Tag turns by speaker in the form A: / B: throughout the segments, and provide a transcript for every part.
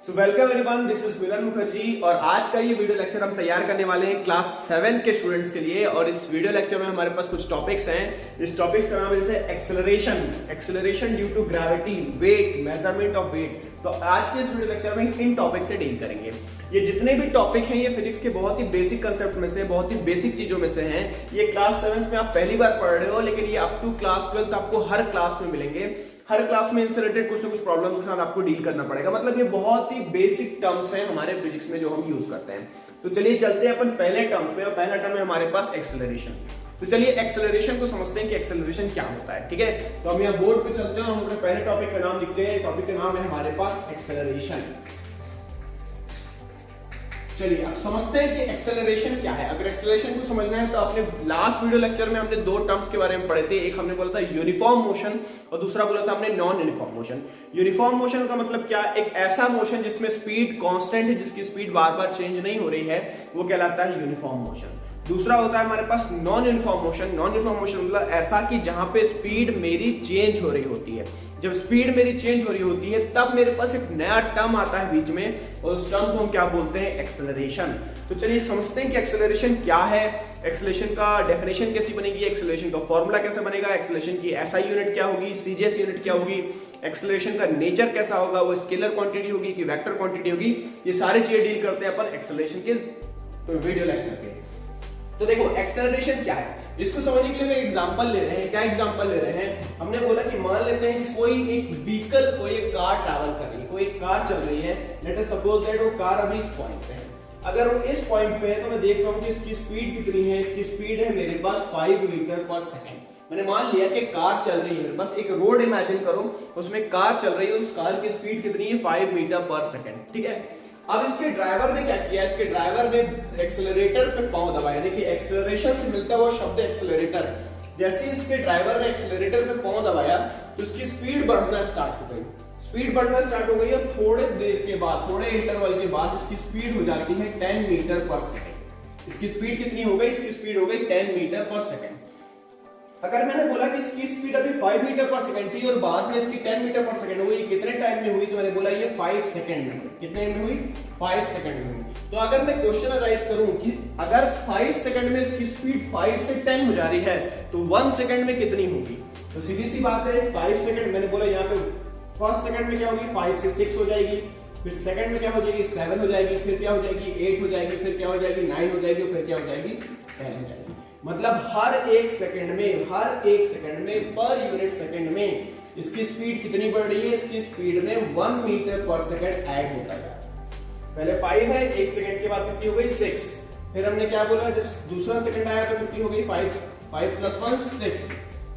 A: So welcome everyone, this is Milan Mukherjee और आज का ये वीडियो लेक्चर हम तैयार करने वाले हैं क्लास 7 के स्टूडेंट्स के लिए। और इस वीडियो लेक्चर में हमारे पास कुछ टॉपिक्स हैं। इस टॉपिक्स का नाम है जैसे acceleration due to gravity, weight, measurement of weight. तो आज के इस वीडियो लेक्चर में इन टॉपिक से डील करेंगे। ये जितने भी टॉपिक हैं ये फिजिक्स के बहुत ही बेसिक कंसेप्ट में से, बहुत ही बेसिक चीजों में से हैं। ये क्लास 7 में आप पहली बार पढ़ रहे हो, लेकिन ये अप टू क्लास 12 आपको हर क्लास में मिलेंगे। हर क्लास में इनसे रिलेटेड कुछ ना कुछ प्रॉब्लम के साथ आपको डील करना पड़ेगा। मतलब ये बहुत ही बेसिक टर्म्स हैं हमारे फिजिक्स में जो हम यूज करते हैं। तो चलिए चलते हैं अपन पहले टर्म पे, और पहला टर्म है हमारे पास एक्सेलरेशन। तो चलिए एक्सेलरेशन को समझते हैं कि एक्सेलरेशन क्या होता है। ठीक है, तो हम यहाँ बोर्ड पे चलते हैं और हम अपने पहले टॉपिक का नाम लिखते हैं। टॉपिक का नाम है हमारे पास एक्सेलरेशन। चलिए अब समझते हैं कि एक्सेलरेशन क्या है। अगर एक्सेलरेशन को समझना है तो अपने लास्ट वीडियो लेक्चर में हमने दो टर्म्स के बारे में पढ़े थे। एक हमने बोला था यूनिफॉर्म मोशन और दूसरा बोला था हमने non uniform motion. Uniform motion का मतलब क्या? एक ऐसा मोशन जिसमें स्पीड कांस्टेंट है, जिसकी स्पीड बार बार चेंज नहीं हो रही है, वो कहलाता है यूनिफॉर्म मोशन। दूसरा होता है हमारे पास non uniform motion. Non uniform motion मतलब ऐसा कि जहां पे स्पीड मेरी चेंज हो रही होती है। जब स्पीड मेरी चेंज हो रही होती है तब मेरे पास एक नया टर्म आता है बीच में, और उस टर्म को हम क्या बोलते हैं? एक्सेलरेशन। तो चलिए समझते हैं कि एक्सेलरेशन क्या है, एक्सेलरेशन का डेफिनेशन कैसी बनेगी, एक्सेलरेशन का फॉर्मूला कैसे बनेगा, एक्सेलरेशन की एसआई यूनिट क्या होगी, सीजीएस यूनिट क्या होगी, एक्सेलरेशन का नेचर कैसा होगा, वो स्केलर क्वांटिटी होगी कि वेक्टर क्वांटिटी होगी। ये सारी चीजें डील करते हैं अपन एक्सेलरेशन के वीडियो लेक्चर के। तो देखो एक्सेलरेशन क्या है, इसको समझने के लिए मैं एग्जांपल ले रहे हैं। क्या एग्जांपल ले रहे हैं? हमने बोला कि मान लेते हैं कि कोई एक व्हीकल, कोई एक कार ट्रैवल कर रही है, कोई एक कार चल रही है। लेट अस सपोज दैट वो कार अभी इस पॉइंट पे है। अगर वो इस पॉइंट पे है तो मैं देख रहा हूं कि इसकी स्पीड कितनी है। इसकी स्पीड है मेरे पास 5 मीटर पर सेकंड। मैंने मान लिया कि कार चल रही है मेरे पास। एक रोड इमेजिन करो, उसमें कार चल रही है, उस कार की स्पीड कितनी है? 5 मीटर पर सेकंड। ठीक है, अब इसके ड्राइवर ने क्या किया? इसके ड्राइवर ने एक्सेलरेटर पे पांव दबाया। देखिए एक्सेलरेशन से मिलता हुआ शब्द एक्सेलरेटर। जैसे इसके ड्राइवर ने एक्सेलरेटर पे पांव दबाया तो इसकी स्पीड बढ़ना स्टार्ट हो गई। स्पीड बढ़ना स्टार्ट हो गई और थोड़े देर के बाद, थोड़े इंटरवल के बाद इसकी स्पीड हो जाती है 10 मीटर पर सेकंड। इसकी स्पीड कितनी हो गई? इसकी स्पीड हो गई 10 मीटर पर सेकंड। अगर मैंने बोला कि इसकी स्पीड अभी 5 मीटर पर सेकंड थी और बाद में इसकी 10 मीटर पर सेकंड हुई, कितने टाइम में हुई? तो मैंने बोला ये 5 सेकंड में। कितने में हुई? 5 सेकंड में हुई। तो अगर मैं क्वेश्चन राइज करूं कि अगर 5 सेकंड में इसकी स्पीड 5 से 10 हो जा रही है तो 1 सेकंड में कितनी होगी? तो सीधी सी बात है, 5 सेकंड मैंने बोला यहाँ पे फर्स्ट सेकंड में क्या होगी? 5 से 6 हो जाएगी, फिर सेकंड में क्या हो जाएगी? 7 हो जाएगी, फिर क्या हो जाएगी? 8 हो जाएगी, फिर क्या हो जाएगी? 9 हो जाएगी, फिर क्या हो जाएगी? 10 हो जाएगी। मतलब हर एक सेकंड में पर यूनिट सेकंड में इसकी स्पीड कितनी बढ़ रही है? इसकी स्पीड में 1 मीटर पर सेकंड ऐड होता है। पहले 5 है, एक सेकंड के बाद कितनी हो गई? 6। फिर हमने क्या बोला? जब दूसरा सेकंड आया तो कितनी हो गई? 5 प्लस 1 6।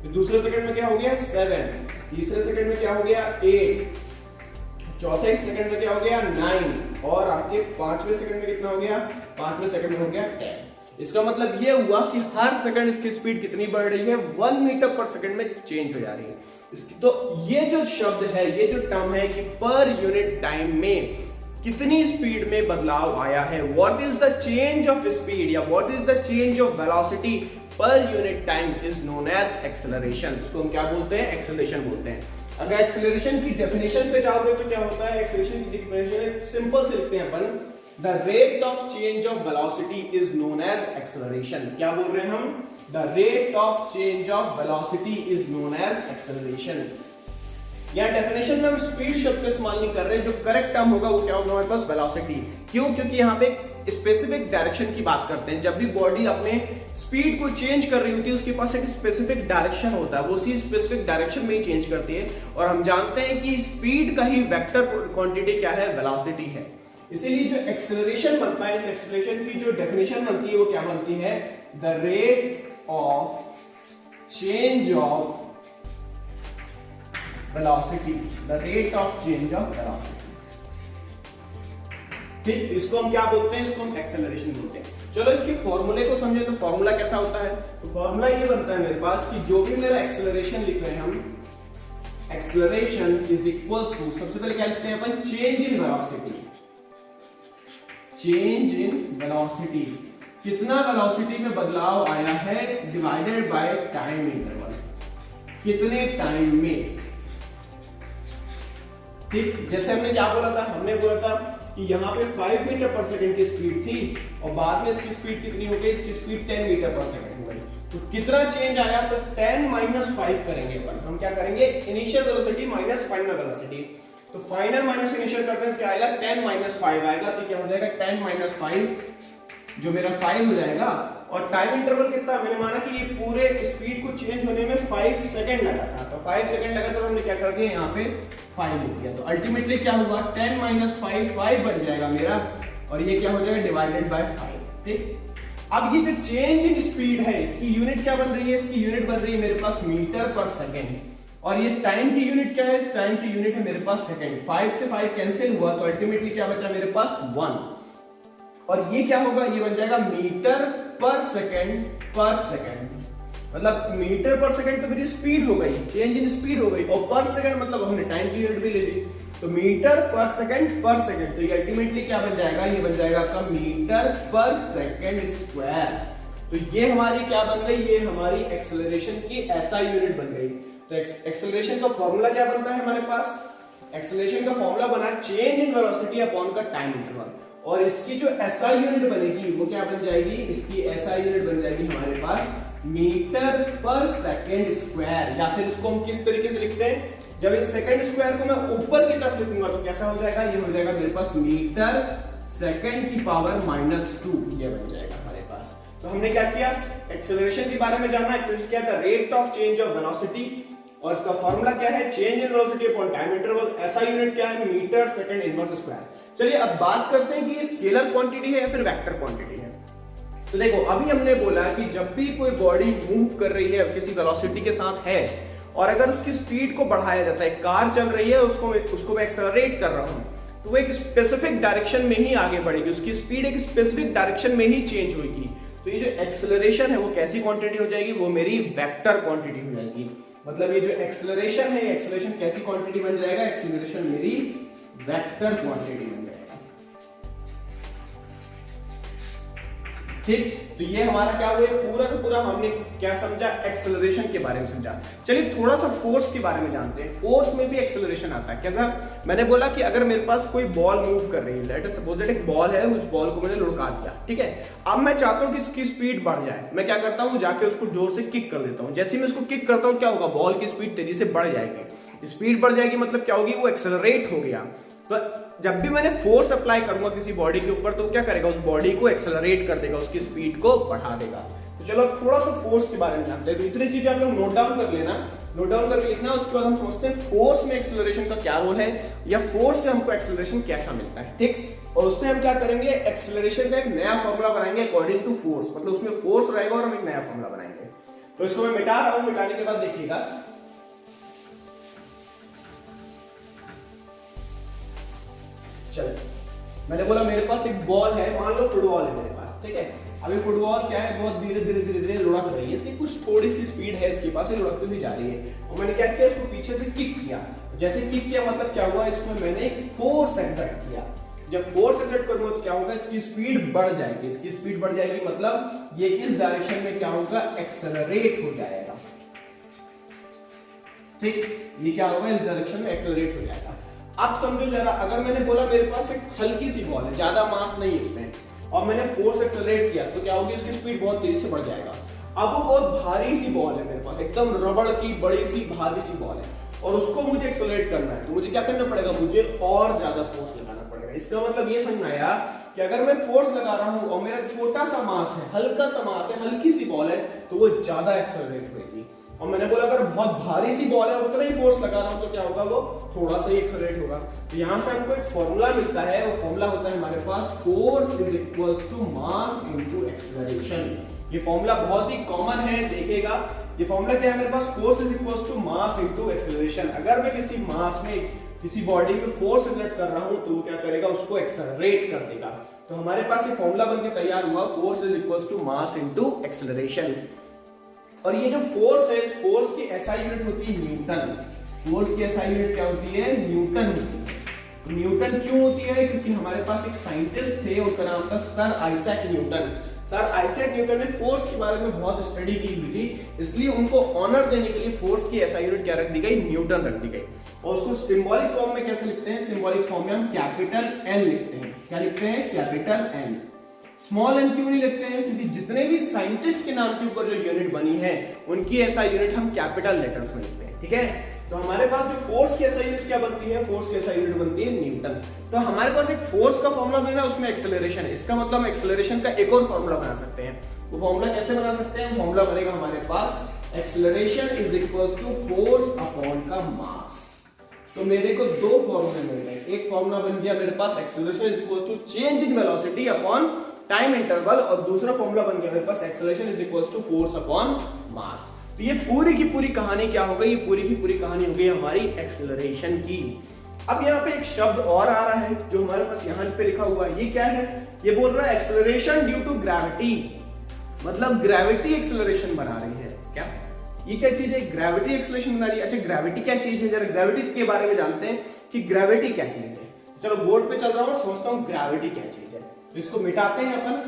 A: फिर दूसरे सेकंड में क्या हो गया? 7। तीसरे सेकंड में क्या हो गया? 8। चौथे सेकंड में क्या हो गया? 9। और आपके पांचवें सेकंड में कितना हो गया? पांचवें सेकंड में हो गया 10। इसका मतलब ये हुआ कि हर सेकंड इसकी स्पीड कितनी बढ़ रही है? 1 मीटर पर सेकंड में चेंज हो जा रही है इसकी। तो ये जो शब्द है, ये जो टर्म है कि पर यूनिट टाइम में कितनी स्पीड में बदलाव आया है, what is the change of speed या what is the change of velocity per unit time is known as acceleration. इसको हम क्या बोलते हैं? एक्सेलरेशन बोलते हैं। अगर एक्सेलरेशन की डेफिनेशन पे जाओगे तो क्या होता है? एक्सेलरेशन की डेफिनेशन सिंपल से लिखते हैं अपन, The rate of change of velocity is known as acceleration। क्या बोल रहे हैं हम? The rate of change of velocity is known as acceleration। यहाँ डेफिनेशन में हम स्पीड शब्द का इस्तेमाल नहीं कर रहे। जो करेक्ट टर्म होगा वो क्या होगा हमारे पास? वेलोसिटी। क्यों? क्योंकि यहाँ पे स्पेसिफिक डायरेक्शन की बात करते हैं। जब भी बॉडी अपने स्पीड को चेंज कर रही होती है उसके पास एक स्पेसिफिक डायरेक्शन होता है, वो उसी स्पेसिफिक डायरेक्शन में ही चेंज करती है। और हम जानते हैं कि स्पीड का ही वेक्टर क्वांटिटी क्या है? वेलोसिटी है। इसीलिए जो एक्सेलरेशन बनता है, इस एक्सेलरेशन की जो डेफिनेशन बनती है वो क्या बनती है? The rate of change of velocity. The rate of change of velocity. ठीक, इसको हम क्या बोलते हैं? इसको हम एक्सेलरेशन बोलते हैं। चलो इसके फॉर्मूले को समझे तो फॉर्मूला कैसा होता है? तो फॉर्मूला ये बनता है मेरे पास कि जो भी मेरा एक्सेलरेशन लिख रहे हैं हम, एक्सेलरेशन इज इक्वल्स टू, सबसे पहले क्या लिखते हैं अपन? Change in velocity. Change in velocity, कितना वेलोसिटी में बदलाव आया है, डिवाइडेड बाय टाइम इंटरवल। कितने टाइम में ठीक, जैसे हमने क्या बोला था, हमने बोला था कि यहाँ पे 5 मीटर पर सेकंड की स्पीड थी और बाद में इसकी स्पीड कितनी हो गई, इसकी स्पीड 10 मीटर पर सेकंड हो गई। तो कितना चेंज आया, तो 10 - 5 करेंगे अपन। हम क्या करेंगे, initial velocity minus final velocity. तो फाइनल माइनस इनिशियल करते हैं तो क्या आएगा, 10 - 5 आएगा। तो क्या हो जाएगा 10 - 5 जो मेरा 5 हो जाएगा। और टाइम इंटरवल कितना, मैंने माना कि ये पूरे स्पीड को चेंज होने में 5 सेकंड लगा था। तो 5 सेकंड लगा तो हमने क्या कर दिया, यहाँ पे 5 लिख दिया। तो अल्टीमेटली क्या हुआ, 10 - 5 5 बन जाएगा मेरा, और ये क्या हो जाएगा डिवाइडेड बाय 5। ठीक, अब ये जो चेंज इन स्पीड है इसकी यूनिट क्या बन रही है, इसकी यूनिट बन रही है मेरे पास मीटर पर सेकेंड। और ये टाइम की यूनिट क्या है, इस टाइम की यूनिट है मेरे पास सेकंड। 5 से 5 कैंसिल हुआ तो अल्टीमेटली क्या बचा मेरे पास 1। और ये क्या होगा, ये बन जाएगा मीटर पर सेकंड। मतलब मीटर पर सेकंड तो मेरी स्पीड हो गई, चेंज इन स्पीड हो गई, और पर सेकंड मतलब हमने टाइम की यूनिट भी ले ली। तो मीटर पर सेकंड तो ये अल्टीमेटली क्या बन जाएगा, ये बन जाएगा आपका मीटर पर सेकंड स्क्वायर। तो ये हमारी क्या बन गई, ये हमारी एक्सेलरेशन की एसआई यूनिट बन गई। तो एक्सेलरेशन का फॉर्मूला क्या बनता है हमारे पास, एक्सेलरेशन का फॉर्मूला बना चेंज इन वेलोसिटी अपॉन का टाइम इंटरवल। और इसकी जो एसआई यूनिट बनेगी वो क्या बन जाएगी, इसकी एसआई यूनिट बन जाएगी हमारे पास मीटर पर सेकंड स्क्वायर। या फिर इसको हम किस तरीके से लिखते हैं, जब इस सेकंड स्क्वायर को मैं ऊपर की तरफ लिखूंगा तो कैसा हो जाएगा, ये हो जाएगा मेरे पास मीटर सेकंड की पावर -2, ये बन जाएगा हमारे पास। तो हमने क्या किया, एक्सेलरेशन के बारे में जानना। एक्सेलरेशन क्या था, rate of change of velocity, और इसका फार्मूला क्या है, change in velocity upon time interval. ऐसा यूनिट क्या है, मीटर सेकंड इनवर्स स्क्वायर। चलिए अब बात करते हैं कि ये स्केलर क्वांटिटी है या फिर वेक्टर क्वांटिटी है। तो देखो अभी हमने बोला कि जब भी कोई बॉडी मूव कर रही है किसी वेलोसिटी के साथ है, और अगर उसकी स्पीड को बढ़ाया जाता है, कार चल रही है उसको मैं एक्सेलरेट कर रहा हूं, तो वो एक स्पेसिफिक डायरेक्शन में ही आगे बढ़ेगी, उसकी स्पीड एक स्पेसिफिक डायरेक्शन में ही चेंज होगी। तो ये जो एक्सेलरेशन है वो कैसी क्वांटिटी हो जाएगी, वो मेरी वेक्टर क्वांटिटी हो जाएगी। मतलब ये जो एक्सेलरेशन है, एक्सेलरेशन कैसी क्वांटिटी बन जाएगा, एक्सेलरेशन मेरी वेक्टर क्वांटिटी बन जाएगा। ठीक, तो ये हमारा क्या हुआ, पूरा का पूरा हमने क्या समझा, एक्सेलरेशन के बारे में समझा। चलिए थोड़ा सा फोर्स के बारे में जानते हैं। फोर्स में भी एक्सेलरेशन आता है। कैसा, मैंने बोला कि अगर मेरे पास कोई बॉल मूव कर रही है, लेट अस सपोज दैट एक बॉल है, उस बॉल को मैंने लुढ़का दिया, ठीक है। अब मैं चाहता हूं कि इसकी स्पीड बढ़ जाए, मैं क्या करता हूं, जाके उसको जोर से किक कर देता हूं। जैसे ही मैं उसको किक करता हूं क्या होगा, बॉल की स्पीड तेजी से बढ़ जाएगी। स्पीड बढ़ जाएगी मतलब क्या होगी, वो एक्सेलरेट हो गया। तो जब भी मैंने फोर्स अप्लाई करूंगा किसी बॉडी के ऊपर, तो क्या करेगा, उस बॉडी को एक्सेलरेट कर देगा, उसकी स्पीड को बढ़ा देगा। तो चलो थोड़ा सा फोर्स के बारे में जानते हैं। तो इतनी चीजें आप लोग नोट डाउन कर लेना, नोट डाउन करके लिखना। उसके बाद हम समझते हैं फोर्स में एक्सेलरेशन का क्या रोल है, या फोर्स से हमको एक्सेलरेशन कैसा मिलता है। ठीक, और उससे हम क्या करेंगे, एक्सेलरेशन का एक नया फॉर्मूला बनाएंगे अकॉर्डिंग टू फोर्स। मतलब उसमें फोर्स रहेगा और हम एक नया फॉर्मूला बनाएंगे। तो इसको मैं मिटा रहा हूं, मिटाने के बाद देखिएगा। चलो, मैंने बोला मेरे पास एक बॉल है, मान लो फुटबॉल है मेरे पास, ठीक है। अभी फुटबॉल क्या है, बहुत धीरे धीरे लुढ़क रही है, इसकी कुछ थोड़ी सी स्पीड है इसके पास, ये लुढ़कती हुई जा रही है। और मैंने क्या किया, इसको पीछे से किक किया। जैसे किक किया मतलब क्या हुआ, इसमें मैंने एक फोर्स एक्सर्ट किया। जब फोर्स एक्सर्ट करूंगा तो क्या होगा, इसकी स्पीड बढ़ जाएगी। इसकी स्पीड बढ़ जाएगी मतलब ये इस डायरेक्शन में क्या होगा, एक्सेलरेट हो जाएगा। ठीक, ये क्या होगा, इस डायरेक्शन में एक्सेलरेट हो जाएगा। अब समझो जरा, अगर मैंने बोला मेरे पास एक हल्की सी बॉल है, ज्यादा मास नहीं है उसमें, और मैंने फोर्स एक्सेलरेट किया, तो क्या होगी, इसकी स्पीड बहुत तेजी से बढ़ जाएगा। अब वो बहुत भारी सी बॉल है मेरे पास, एकदम रबड़ की बड़ी सी भारी सी बॉल है, और उसको मुझे एक्सेलरेट करना है, तो मुझे क्या करना पड़ेगा, मुझे और ज्यादा फोर्स लगाना पड़ेगा। इसका मतलब ये समझ आया कि अगर मैं फोर्स लगा रहा हूं और मेरा छोटा सा मास है, हल्का सा मास है, हल्की सी बॉल है, तो वो ज्यादा एक्सेलरेट होगी। और मैंने बोला अगर बहुत भारी सी बॉल है, उतना ही फोर्स लगा रहा हूं, तो क्या होगा, वो थोड़ा सा ही एक्सेलरेट होगा। तो यहां से हमको एक फॉर्मूला मिलता है, वो फॉर्मूला होता है हमारे पास, force is equals to mass into acceleration. ये फॉर्मूला बहुत ही कॉमन है, देखिएगा। ये फॉर्मूला क्या है मेरे पास, force is equals to mass into acceleration. अगर मैं किसी मास में, किसी बॉडी में फोर्स एक्सर्ट कर रहा हूं, तो वो क्या करेगा, उसको एक्सेलरेट कर देगा। तो हमारे पास ये फॉर्मूला बनके तैयार हुआ, force is equals to mass into acceleration. और ये जो फोर्स है, इस फोर्स की एसआई यूनिट होती है न्यूटन। फोर्स की एसआई यूनिट क्या होती है, न्यूटन होती है। न्यूटन क्यों होती है, क्योंकि हमारे पास एक साइंटिस्ट थे, उनका नाम था sir Isaac Newton. Sir Isaac Newton ने फोर्स के बारे में बहुत स्टडी की हुई थी, इसलिए उनको ऑनर देने के लिए फोर्स की एसआई यूनिट क्या रख दी गई, न्यूटन रख दी गई। और उसको सिंबॉलिक फॉर्म में कैसे लिखते हैं? सिंबॉलिक फॉर्म में हम कैपिटल एन लिखते हैं। क्या लिखते हैं? Capital N. स्मॉल एन क्यों नहीं लिखते हैं? क्योंकि जितने भी साइंटिस्ट के नाम के ऊपर जो यूनिट बनी है उनकी ऐसा यूनिट हम कैपिटल लेटर्स में लिखते हैं। ठीक है, तो हमारे पास जो फोर्स की ऐसा यूनिट क्या बनती है? फोर्स की ऐसा यूनिट बनती है न्यूटन। तो हमारे पास एक फोर्स का फॉर्मूला बना, उसमें एक्सेलरेशन है। इसका मतलब हम एक्सेलरेशन का एक और फॉर्मूला बना सकते हैं। वो फॉर्मूला कैसे बना सकते हैं? फॉर्मूला बनेगा हमारे पास acceleration is equals to force upon का मास। तो मेरे को दो फॉर्मूले मिल गए। एक फॉर्मूला बन गया मेरे पास acceleration is equals to change in velocity upon time interval, और दूसरा फॉर्मूला बन गया मेरे पास acceleration is equals to force upon mass. तो ये पूरी की पूरी कहानी क्या हो गई? ये पूरी की पूरी कहानी हो गई हमारी एक्सेलरेशन की। अब यहाँ पे एक शब्द और आ रहा है जो हमारे पास यहाँ पे लिखा हुआ है। ये क्या है? ये बोल रहा है एक्सेलरेशन ड्यू टू ग्रेविटी, मतलब ग्रेविटी एक्सेलरेशन बना रही है। क्या ये क्या चीज है? ग्रेविटी एक्सेलरेशन बना रही है। अच्छा, ग्रेविटी क्या चीज है? जरा ग्रेविटी के बारे में जानते हैं कि ग्रेविटी क्या चीज है। चलो बोर्ड पे चल रहा हूँ, सोचता हूँ ग्रेविटी क्या चीज है। तो इसको मिटाते हैं अपन।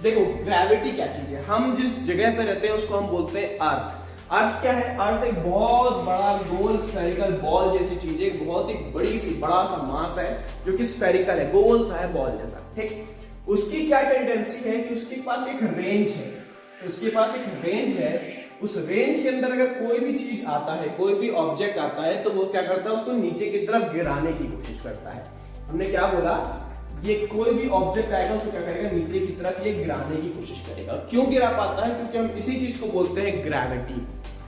A: देखो ग्रेविटी क्या चीज है। हम जिस जगह पे रहते हैं उसको हम बोलते हैं अर्थ। अर्थ क्या है? अर्थ एक बहुत बड़ा गोल स्फेरिकल बॉल जैसी चीज है। बहुत ही बड़ी सी बड़ा सा मास है जो कि स्फेरिकल है, गोल सा है, बॉल जैसा। ठीक, उसकी क्या टेंडेंसी है कि उसके पास एक रेंज है। उसके पास एक रेंज है। उस रेंज के अंदर अगर कोई भी चीज आता है, कोई भी ऑब्जेक्ट आता है, तो वो क्या करता है? उसको नीचे की तरफ गिराने की कोशिश करता है। हमने क्या बोला? ये कोई भी ऑब्जेक्ट आएगा उसको क्या करेगा? नीचे की तरफ ये गिराने की कोशिश करेगा। क्यों गिरा पाता है? क्योंकि हम इसी चीज को बोलते हैं ग्रेविटी।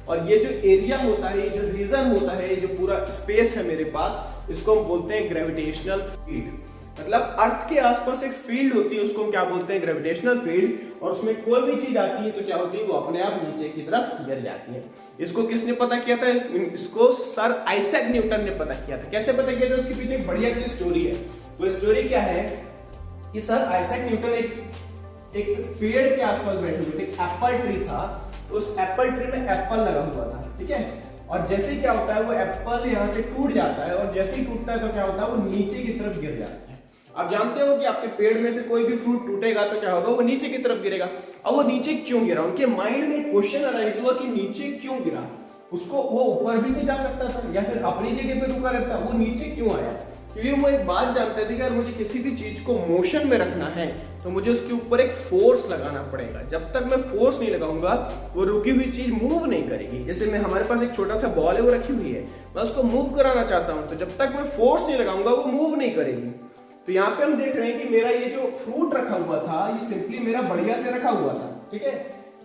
A: और ये जो एरिया होता है, ये जो रीजन होता है, ये जो पूरा स्पेस है मेरे पास, इसको हम बोलते हैं ग्रेविटेशनल फील्ड। मतलब अर्थ के आसपास एक फील्ड होती है, उसको हम क्या बोलते हैं? Gravitational field. और उसमें कोई भी चीज आती है तो क्या होती है? वो अपने आप नीचे की तरफ गिर जाती है। इसको किसने पता किया था? इसको सर आइजैक न्यूटन ने पता किया था। कैसे पता किया था? उसके पीछे एक बढ़िया सी स्टोरी है। वो स्टोरी क्या है कि सर आइजैक न्यूटन एक पेड़ के आसपास बैठे हुए थे। एप्पल ट्री था, उस एप्पल ट्री में एप्पल लगा हुआ था। ठीक है, और जैसे क्या होता है, वो एप्पल यहाँ से टूट जाता है, और जैसे ही टूटता है तो क्या होता है? वो नीचे की तरफ गिर जाता है। आप जानते हो कि आपके पेड़ में से कोई भी फ्रूट टूटेगा तो क्या होगा? वो नीचे की तरफ गिरेगा। अब वो नीचे क्यों गिरा? उनके माइंड में क्वेश्चन अराइज हुआ कि नीचे क्यों गिरा। उसको वो ऊपर भी नहीं जा सकता था या फिर अपनी जगह पे रुका रहता, वो नीचे क्यों आया? क्योंकि वो एक बात जानते थे कि अगर मुझे किसी भी चीज को मोशन में रखना है तो मुझे उसके ऊपर एक फोर्स लगाना पड़ेगा। जब तक मैं फोर्स नहीं लगाऊंगा वो रुकी हुई चीज मूव नहीं करेगी। जैसे मैं, हमारे पास एक छोटा सा बॉल है, वो रखी हुई है, मैं उसको मूव कराना चाहता हूं, तो जब तक मैं फोर्स नहीं लगाऊंगा वो मूव नहीं करेगी। तो यहाँ पे हम देख रहे हैं कि मेरा ये जो फ्रूट रखा हुआ था, ये सिंपली मेरा बढ़िया से रखा हुआ था। ठीक है,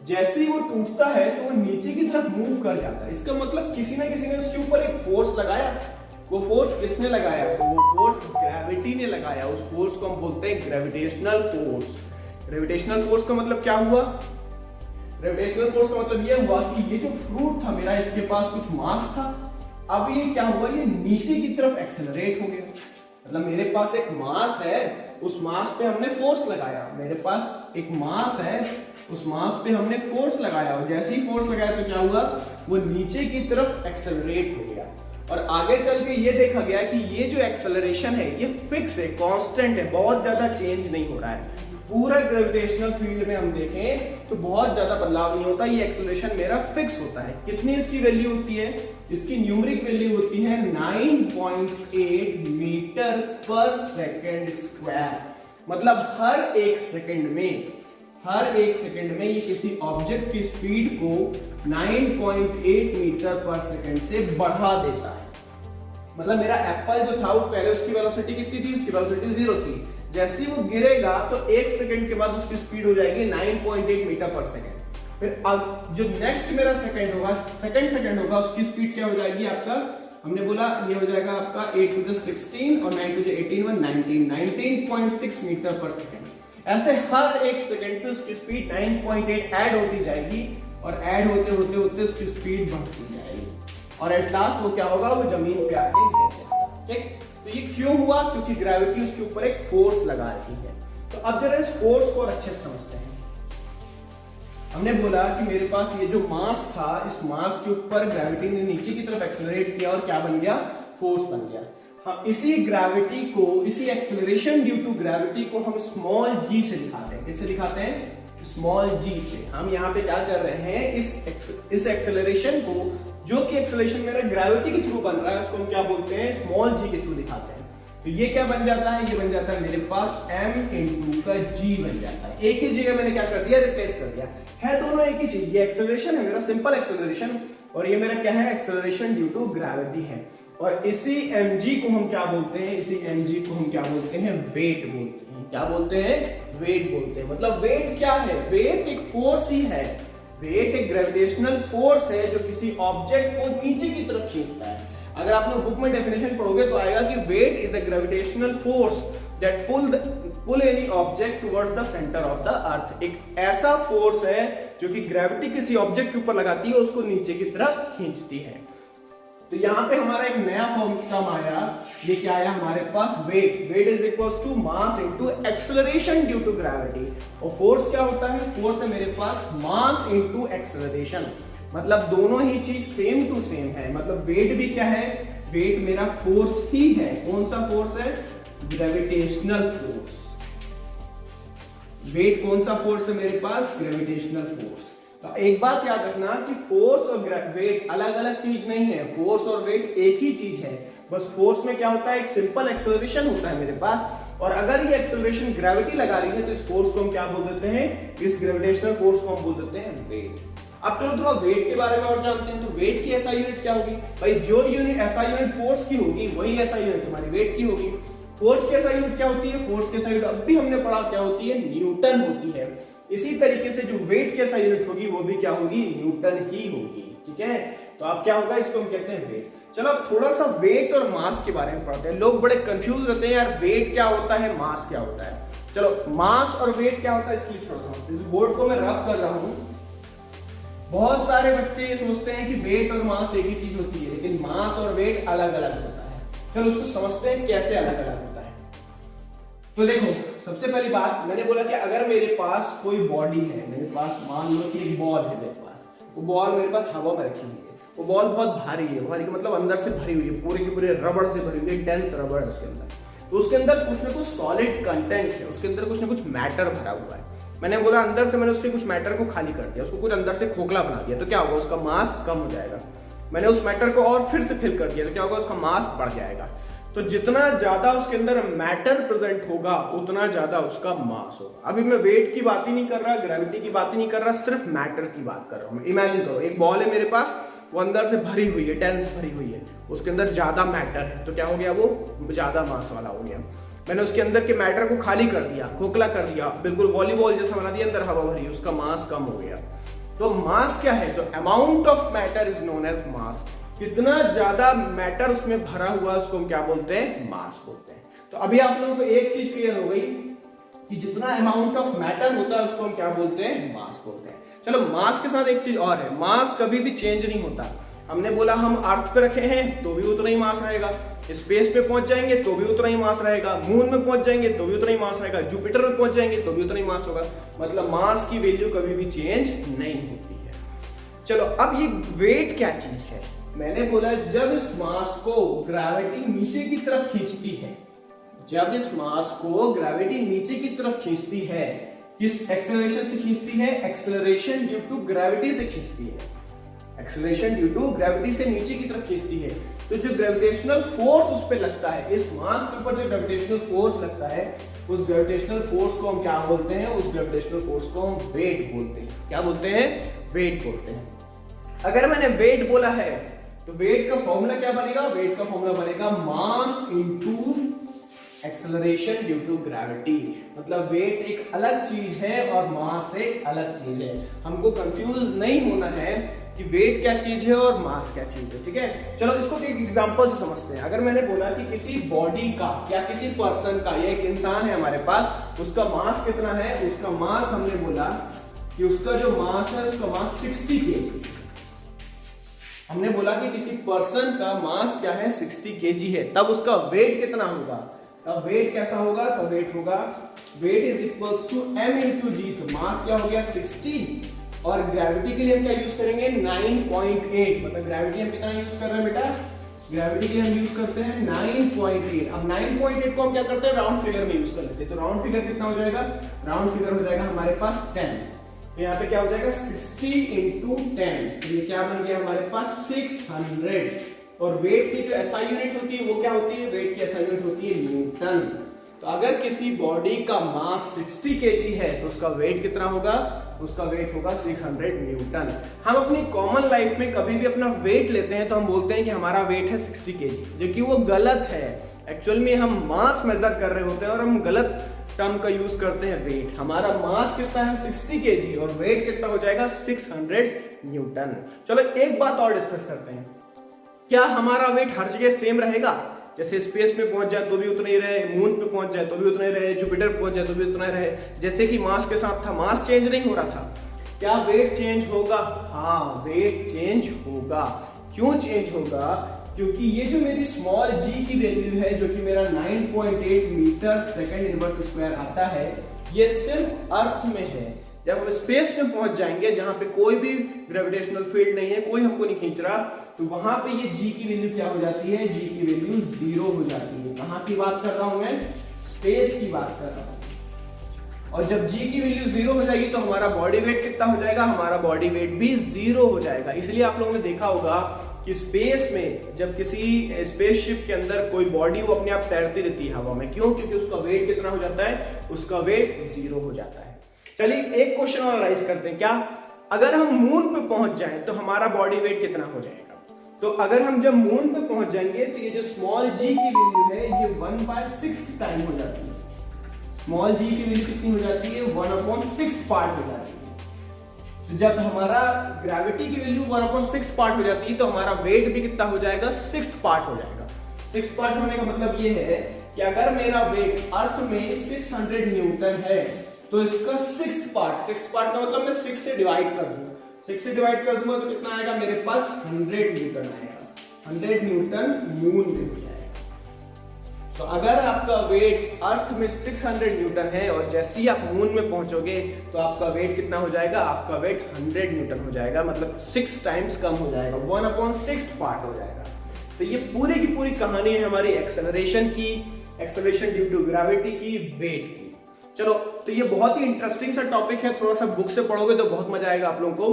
A: जैसे ही वो टूटता है तो वो नीचे की तरफ मूव कर जाता है। इसका मतलब किसी ना किसी ने उसके ऊपर एक फोर्स लगाया। वो फोर्स किसने लगाया? तो वो फोर्स ग्रेविटी ने लगाया। उस फोर्स को हम बोलते हैं ग्रेविटेशनल फोर्स। ग्रेविटेशनल फोर्स का मतलब क्या हुआ? ग्रेविटेशनल फोर्स का मतलब ये हुआ कि ये जो फ्रूट था मेरा, इसके पास कुछ मास था। अब ये क्या हुआ? ये नीचे की तरफ एक्सेलरेट हो गया। मतलब मेरे पास एक मास है, उस मास पे हमने फोर्स लगाया। मेरे पास एक मास है, उस मास पे हमने फोर्स लगाया, और जैसे ही फोर्स लगाया तो क्या हुआ? वो नीचे की तरफ एक्सेलरेट हो गया। और आगे चल के ये देखा गया कि ये जो एक्सेलरेशन है ये फिक्स है, कांस्टेंट है, बहुत ज्यादा चेंज नहीं हो रहा है। पूरा ग्रेविटेशनल फील्ड में हम देखें तो बहुत ज्यादा बदलाव नहीं होता। ये एक्सेलरेशन मेरा फिक्स होता है। कितनी इसकी वैल्यू होती है? इसकी न्यूमेरिक वैल्यू होती है 9.8 मीटर पर सेकेंड स्क्वायर। मतलब हर एक सेकेंड में ये किसी ऑब्जेक्ट की स्पीड को 9.8 मीटर पर सेकेंड से बढ़ा देता है। मतलब मेरा एप्पल जो था वो पहले उसकी वेलोसिटी कितनी थी? उसकी वेलोसिटी 0 थी। जैसे ही वो गिरेगा तो 1 सेकंड के बाद उसकी स्पीड हो जाएगी 9.8 मीटर पर सेकंड। फिर अब जो नेक्स्ट मेरा सेकंड होगा उसकी स्पीड क्या हो जाएगी? आपका हमने बोला ये हो जाएगा आपका 8 to the 16 और 9 to the 18 19.6 मीटर पर सेकंड। ऐसे हर एक सेकंड पे उसकी स्पीड 9.8 ऐड होती जाएगी, और ऐड होते होते होते उसकी स्पीड बढ़ती जाएगी, और एट लास्ट वो क्या होगा? वो जमीन पे आके गिर जाएगा। ठीक, तो ये क्यों हुआ? क्योंकि ग्रेविटी उसके ऊपर एक फोर्स लगा रही है। तो अब जरा इस फोर्स को और अच्छे से समझते हैं। हमने बोला कि मेरे पास ये जो मास था, इस मास के ऊपर ग्रेविटी ने नीचे की तरफ एक्सेलरेट किया और क्या बन गया? फोर्स बन गया। हम इसी ग्रेविटी को, इसी एक्सेलरेशन ड्यू टू ग्रेविटी को हम स्मॉल g से दिखाते हैं। किससे दिखाते हैं? स्मॉल जी से हम यहाँ पे क्या कर रहे हैं, इस एक्सेलरेशन को, जो कि एक्सेलरेशन मेरा ग्रेविटी के थ्रू बन रहा है, उसको हम क्या बोलते हैं, स्मॉल जी के थ्रू दिखाते हैं। तो ये क्या बन जाता है, ये बन जाता है मेरे पास m इंटू का g बन जाता है। एक ही जगह मैंने क्या कर दिया, रिप्लेस कर दिया है, दोनों एक ही चीज। ये एक्सेलरेशन है मेरा सिंपल एक्सेलरेशन, और ये मेरा क्या है, एक्सेलरेशन ड्यू टू ग्रेविटी है। और इसी mg को हम क्या बोलते हैं, इसी mg को हम क्या बोलते हैं, वेट बोलते हैं। क्या बोलते हैं, वेट बोलते हैं। मतलब वेट क्या है, वेट एक फोर्स ही है। वेट एक ग्रेविटेशनल फोर्स है जो किसी ऑब्जेक्ट को नीचे की तरफ खींचता है। अगर आपने बुक में डेफिनेशन पढ़ोगे तो आएगा कि weight is a gravitational force that pull any object towards the centre of the earth. एक ऐसा फोर्स है जो कि ग्रेविटी किसी ऑब्जेक्ट के ऊपर लगाती है, उसको नीचे की तरफ खींचती है। तो यहाँ पे हमारा एक नया फॉर्म टर्म आया, ये क्या आया हमारे पास, weight. Weight is equals to mass into acceleration due to gravity. और फोर्स क्या होता है, फोर्स है मेरे पास मास इनटू एक्सेलरेशन। मतलब दोनों ही चीज सेम टू सेम है। मतलब वेट भी क्या है, वेट मेरा फोर्स ही है। कौन सा फोर्स है, ग्रेविटेशनल फोर्स। वेट कौन सा फोर्स है मेरे पास, ग्रेविटेशनल फोर्स। तो एक बात याद रखना कि फोर्स और वेट अलग अलग चीज नहीं है, फोर्स और वेट एक ही चीज है। बस फोर्स में क्या होता है, एक सिंपल एक्सेलरेशन होता है मेरे पास, और अगर ये एक्सेलरेशन ग्रेविटी लगा रही है तो इस फोर्स को हम क्या बोल देते हैं, इस ग्रेविटेशनल फोर्स को हम बोल देते हैं वेट। अब चलो थोड़ा वेट के बारे में और जानते हैं। तो वेट की ऐसा यूनिट क्या होगी भाई, जो यूनिट ऐसा यूनिट फोर्स की होगी वही ऐसा यूनिट तुम्हारी वेट की होगी। फोर्स की ऐसा यूनिट क्या होती है, फोर्स की ऐसा यूनिट अब भी हमने पढ़ा क्या होती है, न्यूटन होती है। इसी तरीके से जो वेट की ऐसा यूनिट होगी वो भी क्या होगी, न्यूटन ही होगी। ठीक है, तो अब क्या होगा, इसको हम कहते हैं वेट। चलो अब थोड़ा सा वेट और मास के बारे में पढ़ते हैं। लोग बड़े कंफ्यूज रहते हैं यार, वेट क्या होता है, मास क्या होता है। चलो मास और वेट क्या होता है इसकी थोड़ा समझते हैं। बोर्ड को मैं रब कर रहा हूं, बहुत सारे बच्चे ये सोचते हैं कि वेट और मास एक ही चीज होती है, लेकिन मास और वेट अलग अलग होता है। चलो उसको समझते हैं कैसे अलग अलग होता है। तो देखो सबसे पहली बात, मैंने बोला कि अगर मेरे पास कोई बॉडी है, मेरे पास मान लो कि एक बॉल है मेरे पास, वो बॉल मेरे पास हवा में रखी हुई है, वो बॉल बहुत भारी है, भारी का मतलब अंदर से भरी हुई है, पूरे के पूरे रबड़ से भरी हुई है, डेंस रबड़ है उसके अंदर। तो उसके अंदर कुछ ना कुछ सॉलिड कंटेंट है, उसके अंदर कुछ ना कुछ मैटर भरा हुआ है। मैंने बोला अंदर से मैंने उसके कुछ मैटर को खाली कर दिया, उसको कुछ अंदर से खोखला बना दिया, तो क्या होगा, उसका मास कम हो जाएगा। मैंने उस मैटर को और फिर से फिल कर दिया, तो क्या होगा, उसका मास बढ़ जाएगा। तो जितना ज्यादा उसके अंदर मैटर प्रेजेंट होगा उतना ज्यादा उसका मास होगा। अभी मैं वेट की बात ही नहीं कर रहा, ग्रेविटी की बात ही नहीं कर रहा, सिर्फ मैटर की बात कर रहा हूं। इमेजिन करो एक बॉल है मेरे पास, वो अंदर से भरी हुई है, डेंस भरी हुई है, उसके अंदर ज्यादा मैटर है, तो क्या हो गया, वो ज्यादा मास वाला हो गया। मैंने उसके अंदर के मैटर को खाली कर दिया, खोखला कर दिया, बिल्कुल वॉलीबॉल जैसा बना दिया, अंदर हवा भरी, उसका मास कम हो गया। तो मास क्या है, तो amount of matter is known as mass. कितना ज्यादा मैटर उसमें भरा हुआ है उसको हम क्या बोलते हैं, मास बोलते हैं। तो अभी आप लोगों को एक चीज क्लियर हो गई कि जितना अमाउंट ऑफ मैटर होता है उसको हम क्या बोलते हैं, मास बोलते हैं। चलो मास के साथ एक चीज और है, मास कभी भी चेंज नहीं होता। हमने बोला हम अर्थ पे रखे हैं तो भी उतना ही मास रहेगा, स्पेस पे पहुंच जाएंगे तो भी उतना ही मास रहेगा, मून में पहुंच जाएंगे तो भी उतना ही मास रहेगा, जुपिटर में पहुंच जाएंगे तो भी उतना ही मास होगा। मतलब मास की वैल्यू कभी भी चेंज नहीं होती है। चलो अब ये वेट क्या चीज है, मैंने बोला जब इस मास को ग्रेविटी नीचे की तरफ खींचती है, जब इस मास को ग्रेविटी नीचे की तरफ खींचती है, किस एक्सेलरेशन से खींचती है, एक्सेलरेशन ड्यू टू ग्रेविटी से खींचती है। एक्सेलरेशन ड्यू टू ग्रेविटी से नीचे की तरफ खींचती है, तो जो ग्रेविटेशनल फोर्स उस पर लगता है, इस मास के ऊपर जो ग्रेविटेशनल फोर्स लगता है, उस ग्रेविटेशनल फोर्स को हम क्या बोलते हैं, उस ग्रेविटेशनल फोर्स को हम वेट बोलते हैं। क्या बोलते हैं, वेट बोलते हैं। अगर मैंने वेट बोला है तो वेट का फॉर्मूला क्या बनेगा, वेट का फॉर्मूला बनेगा mass into acceleration due to gravity. मतलब वेट एक अलग चीज है और मास एक अलग चीज है। हमको कंफ्यूज नहीं होना है कि वेट क्या चीज है और मास क्या चीज है। ठीक है, चलो इसको एक एग्जांपल से समझते हैं। अगर मैंने बोला कि किसी बॉडी का या किसी पर्सन का, या एक इंसान है हमारे पास, उसका मास कितना है, उसका मास हमने बोला कि उसका जो मास है उसका मास 60 kg। हमने बोला कि किसी पर्सन का मास क्या है, 60 kg है, तब उसका वेट कितना होगा, तब वेट कैसा होगा, तो वेट होगा, weight is equals to m into g. तो मास क्या हो गया 60, और ग्रेविटी के लिए हम क्या यूज करेंगे 9.8। मतलब ग्रेविटी हम कितना यूज कर रहे हैं बेटा, ग्रेविटी के लिए हम यूज करते हैं 9.8। अब 9.8 को हम क्या करते हैं, राउंड फिगर में यूज कर लेते हैं। तो राउंड फिगर कितना हो जाएगा, राउंड फिगर हो जाएगा हमारे पास 10। तो यहाँ पे क्या हो जाएगा 60 इंटू 10, तो ये क्या बन गया हमारे पास 600। और वेट की जो एसआई यूनिट होती है वो क्या होती है, वेट की एसआई यूनिट होती है न्यूटन। तो अगर किसी बॉडी का मास 60 केजी है तो उसका वेट कितना होगा, उसका वेट होगा 600 न्यूटन। हम अपनी कॉमन लाइफ में कभी भी अपना वेट लेते हैं तो हम बोलते हैं कि हमारा वेट है 60 केजी, जो कि वो गलत है। एक्चुअल में हम मास मेजर कर रहे होते हैं और हम गलत टर्म का यूज करते हैं वेट। हमारा मास कितना है 60 केजी और वेट कितना हो जाएगा 600 न्यूटन। चलो एक बात और डिस्कस करते हैं, क्या हमारा वेट हर जगह सेम रहेगा? जैसे स्पेस में पहुंच जाए तो भी उतना ही रहे, मून पे पहुंच जाए तो भी उतना ही रहे, जुपिटर पहुंच जाए तो भी उतना ही रहे, जैसे कि मास के साथ था, मास चेंज नहीं हो रहा था। क्या वेट चेंज होगा? हाँ, वेट चेंज होगा। क्यों चेंज होगा? क्योंकि ये जो मेरी स्मॉल जी की वैल्यू है, जो कि मेरा 9.8 मीटर सेकेंड इनवर्स स्क्वायर आता है, ये सिर्फ अर्थ में है। जब हम स्पेस में पहुंच जाएंगे जहां पे कोई भी ग्रेविटेशनल फील्ड नहीं है, कोई हमको नहीं खींच रहा, तो वहां पे ये जी की वैल्यू क्या हो जाती है, जी की वैल्यू 0 हो जाती है। कहां की बात कर रहा हूं मैं? स्पेस की बात कर रहा हूं। और जब जी की वैल्यू 0 हो जाएगी तो हमारा बॉडी वेट कितना हो जाएगा, हमारा बॉडी वेट भी 0 हो जाएगा। इसलिए आप लोगों ने देखा होगा कि स्पेस में जब किसी स्पेसशिप के अंदर कोई बॉडी वो अपने आप तैरती रहती है हवा में, क्यों? क्योंकि उसका वेट कितना हो जाता है, उसका वेट 0 हो जाता है। चलिए एक क्वेश्चन और राइज करते हैं, क्या अगर हम मून पे पहुंच जाएं तो हमारा बॉडी वेट कितना हो जाएगा? तो अगर हम जब मून पे पहुंच जाएंगे तो ये जो स्मॉल जी की वैल्यू है ये 1/6 टाइम हो जाती है। स्मॉल जी की वैल्यू कितनी हो जाती है, 1/6 पार्ट हो जाती है। तो जब हमारा ग्रेविटी की वैल्यू 1/6 पार्ट हो जाती है तो हमारा वेट भी कितना हो जाएगा, 6 पार्ट हो जाएगा। 6 पार्ट होने का मतलब ये है कि अगर मेरा वेट अर्थ में 600 न्यूटन है तो इसका 6th पार्ट का मतलब मैं 6 से डिवाइड कर दूं, 6 से डिवाइड कर दूंगा तो कितना आएगा मेरे पास 100 न्यूटन आएगा। 100 न्यूटन मून में हो जाएगा। तो अगर आपका वेट अर्थ में 600 न्यूटन है और जैसे ही आप मून में पहुंचोगे तो आपका वेट कितना हो जाएगा, आपका वेट 100 न्यूटन हो जाएगा, मतलब 6 टाइम्स कम हो जाएगा, 1/6 पार्ट हो जाएगा। तो ये पूरी की पूरी कहानी है हमारी एक्सेलरेशन की, एक्सेलरेशन ड्यू टू ग्रेविटी की, वेट की। चलो, तो ये बहुत ही इंटरेस्टिंग सा टॉपिक है, थोड़ा सा बुक से पढ़ोगे तो बहुत मजा आएगा आप लोगों को।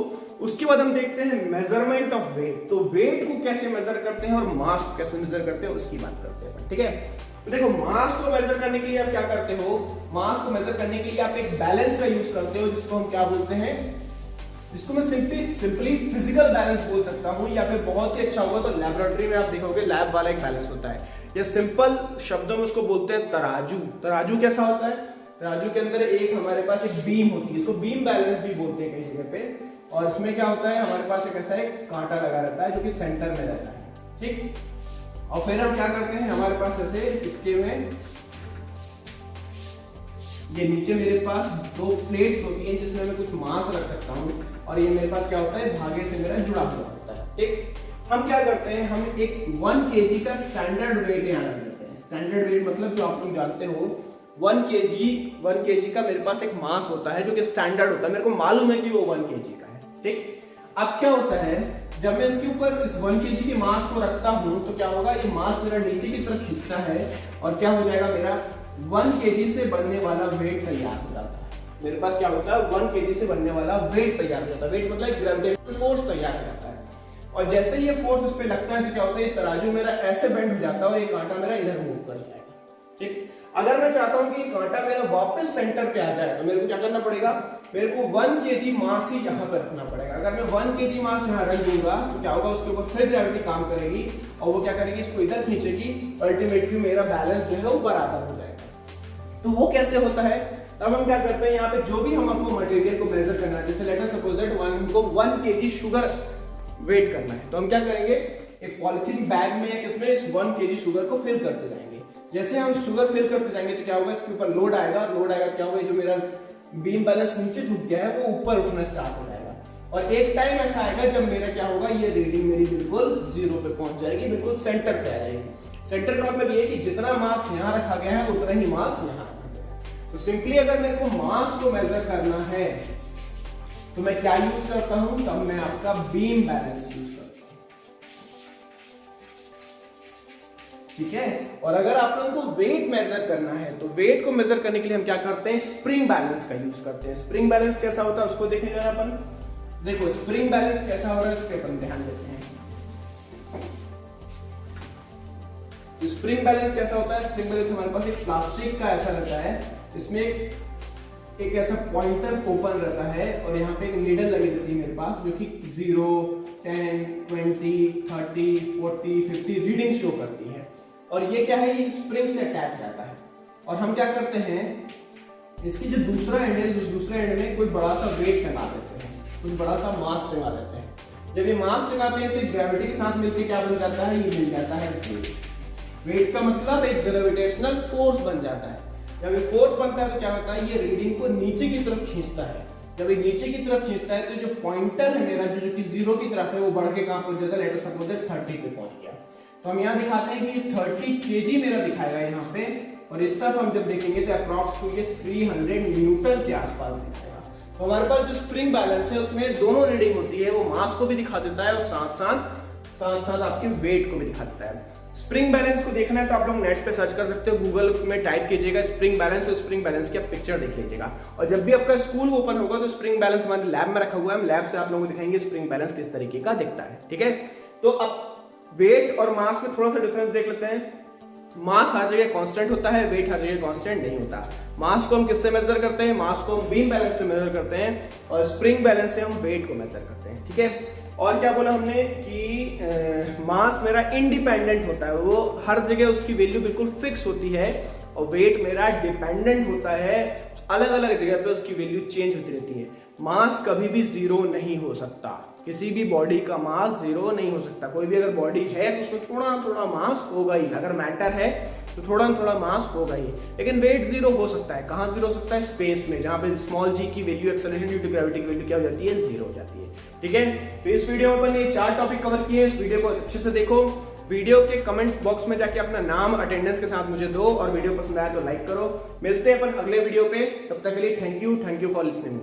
A: उसके बाद हम देखते हैं मेजरमेंट ऑफ वेट। तो वेट को कैसे मेजर करते हैं और मास को कैसे मेजर करते हैं उसकी बात करते हैं, ठीक है। तो देखो, मास को मेजर करने के लिए आप क्या करते हो, मास को मेजर करने के लिए आप एक बैलेंस का यूज करते हो जिसको हम क्या बोलते हैं, जिसको मैं सिंपली फिजिकल बैलेंस बोल सकता हूं, या फिर बहुत ही अच्छा होगा तो लैबोरेटरी में आप देखोगे लैब वाला एक बैलेंस होता है, या सिंपल शब्दों में उसको बोलते हैं तराजू। तराजू कैसा होता है, तराजू के अंदर एक हमारे पास एक बीम होती है, इसको बीम बैलेंस भी बोलते हैं कई जगह पे। और इसमें क्या होता है, हमारे पास एक ऐसा एक कांटा लगा रहता है जो कि सेंटर में रहता है, ठीक। और फिर हम क्या करते हैं, हमारे पास ऐसे इसके में ये नीचे मेरे पास 2 प्लेट्स होती हैं जिसमें मैं कुछ मास रख सकता हूँ, और ये मेरे पास क्या होता है, धागे से मेरा जुड़ा हुआ होता है, ठीक। हम क्या करते हैं, हम एक 1 kg का स्टैंडर्ड वेट यहाँ रख लेते हैं। स्टैंडर्ड वेट मतलब जो आप लोग जानते हो 1 kg का मेरे पास एक मास होता है जो कि स्टैंडर्ड होता है, मेरे को मालूम है कि वो 1 kg का है, ठीक। अब क्या होता है, जब मैं इसके ऊपर इस 1 kg के मास को रखता हूं तो क्या होगा, ये मास मेरा नीचे की तरफ खींचता है और क्या हो जाएगा, मेरा 1 kg से बनने वाला वेट तैयार हो जाता है। मेरे पास क्या होता है, 1 kg से बनने वाला वेट तैयार हो जाता है। वेट मतलब ग्रेविटेशनल फोर्स तैयार हो जाता है। और जैसे ये फोर्स इस पे लगता है तो क्या होता है, ये तराजू मेरा ऐसे बेंड हो जाता है और ये कांटा मेरा इधर मूव कर जाएगा, ठीक। अगर मैं चाहता हूं कि कांटा मेरा वापस सेंटर पे आ जाए तो मेरे को क्या करना पड़ेगा, मेरे को 1 kg मास ही यहाँ पर रखना पड़ेगा। अगर मैं 1 kg मास यहाँ रख दूंगा तो क्या होगा, उसके ऊपर फिर ग्रेविटी काम करेगी और वो क्या करेगी, इसको इधर खींचेगी, अल्टीमेटली मेरा बैलेंस जो है वो बराबर हो जाएगा। तो वो कैसे होता है, तब हम क्या करते हैं, यहाँ पे जो भी हम आपको मटेरियल को मेजर करना है, जैसे लेट अस सपोज दैट हमको 1 kg शुगर वेट करना है, तो हम क्या करेंगे, एक पॉलिथीन बैग में या किसमें इस 1 kg शुगर को फिल करते जाएंगे। जैसे हम शुगर फिल करते जाएंगे तो क्या होगा, इसके ऊपर लोड आएगा, लोड आएगा क्या होगा, जो मेरा बीम बैलेंस नीचे झुक गया है वो ऊपर उठना स्टार्ट हो जाएगा। और एक टाइम ऐसा आएगा जब मेरा क्या होगा, ये रीडिंग मेरी बिल्कुल 0 पे पहुंच जाएगी, बिल्कुल सेंटर पे आ जाएगी। सेंटर का मतलब ये है कि जितना मास यहाँ रखा गया है उतना ही मास यहाँ रखा गया है। तो सिंपली अगर मेरे को मास को मेजर करना है तो मैं क्या यूज करता हूं, तब मैं आपका बीम बैलेंस यूज करता हूं। ठीक है। और अगर आप लोगों को वेट मेजर करना है तो वेट को मेजर करने के लिए हम क्या करते हैं, स्प्रिंग बैलेंस का यूज करते हैं। स्प्रिंग बैलेंस कैसा होता है उसको देखेंगे अपन। देखो स्प्रिंग बैलेंस कैसा हो रहा है, इस पे अपन ध्यान देते हैं। स्प्रिंग बैलेंस कैसा होता है, स्प्रिंग बैलेंस हमारे पास एक प्लास्टिक का ऐसा रहता है, इसमें एक ऐसा पॉइंटर ओपन रहता है और यहाँ पे एक नीडल लगी रहती है मेरे पास, जो कि 0, 10, 20, 30, 40, 50 रीडिंग शो करती है। और ये क्या है, ये स्प्रिंग से अटैच रहता है। और हम क्या करते हैं, इसकी जो दूसरा एंड है, उस दूसरे एंड में कोई बड़ा सा वेट लगा देते हैं, कुछ बड़ा सा मास लगा देते हैं। जब ये मास लगाते हैं तो ग्रेविटी के साथ मिलकर क्या बन जाता है, ये मिल जाता है वेट। वेट का मतलब एक ग्रेविटेशनल फोर्स बन जाता है। जब ये फोर्स बनता है तो क्या होता है, ये रीडिंग को नीचे की तरफ खींचता है। जब ये नीचे की तरफ खींचता है तो जो पॉइंटर है मेरा, जो कि 0 की तरफ है, वो बढ़ के कहां पहुंच जाता है, लेट अस सपोज 30 पे पहुंच गया। तो हम यहाँ दिखाते हैं कि 30 kg मेरा दिखाएगा यहाँ पे, और इस तरफ हम जब देखेंगे तो अप्रॉक्स ये 300 न्यूटन के आसपास दिखाएगा। तो हमारे पास जो स्प्रिंग बैलेंस है उसमें दोनों रीडिंग होती है, वो मास को भी दिखा देता है और साथ साथ आपके वेट को भी दिखा देता है। स्प्रिंग बैलेंस को देखना है तो आप लोग नेट पे सर्च कर सकते हो, गूगल में टाइप कीजिएगा स्प्रिंग बैलेंस, और स्प्रिंग बैलेंस की आप पिक्चर देख लीजिएगा। और जब भी आपका स्कूल ओपन होगा तो स्प्रिंग बैलेंस हमारे लैब में रखा हुआ है, हम लैब से आप लोगों को दिखाएंगे स्प्रिंग बैलेंस किस तरीके का दिखता है। ठीक है, तो अब वेट और मास में थोड़ा सा डिफरेंस देख लेते हैं। मास हर जगह कांस्टेंट होता है, वेट हर जगह कांस्टेंट नहीं होता। मास को हम किससे मेजर करते हैं, मास को हम बीम बैलेंस से मेजर करते हैं, और स्प्रिंग बैलेंस से हम वेट को मेजर करते हैं। ठीक है, और क्या बोला हमने कि मास मेरा इंडिपेंडेंट होता है, वो हर जगह उसकी वैल्यू बिल्कुल फिक्स होती है, और वेट मेरा डिपेंडेंट होता है, अलग अलग जगह पे उसकी वैल्यू चेंज होती रहती है। मास कभी भी 0 नहीं हो सकता, किसी भी बॉडी का मास 0 नहीं हो सकता। कोई भी अगर बॉडी है तो उसमें थोड़ा थोड़ा मास होगा ही, अगर मैटर है तो थोड़ा थोड़ा मास होगा ही। लेकिन वेट 0 हो सकता है, कहाँ 0 हो सकता है, स्पेस में, जहाँ पे स्मॉल g की value acceleration due to gravity की वैल्यू क्या हो जाती है, 0 हो जाती है। ठीक है, तो इस वीडियो में अपन ये 4 टॉपिक कवर किए। इस वीडियो को अच्छे से देखो, वीडियो के कमेंट बॉक्स में जाके अपना नाम अटेंडेंस के साथ मुझे दो, और वीडियो पसंद आया तो लाइक करो। मिलते हैं अपन अगले वीडियो पे, तब तक के लिए थैंक यू फॉर लिसनिंग।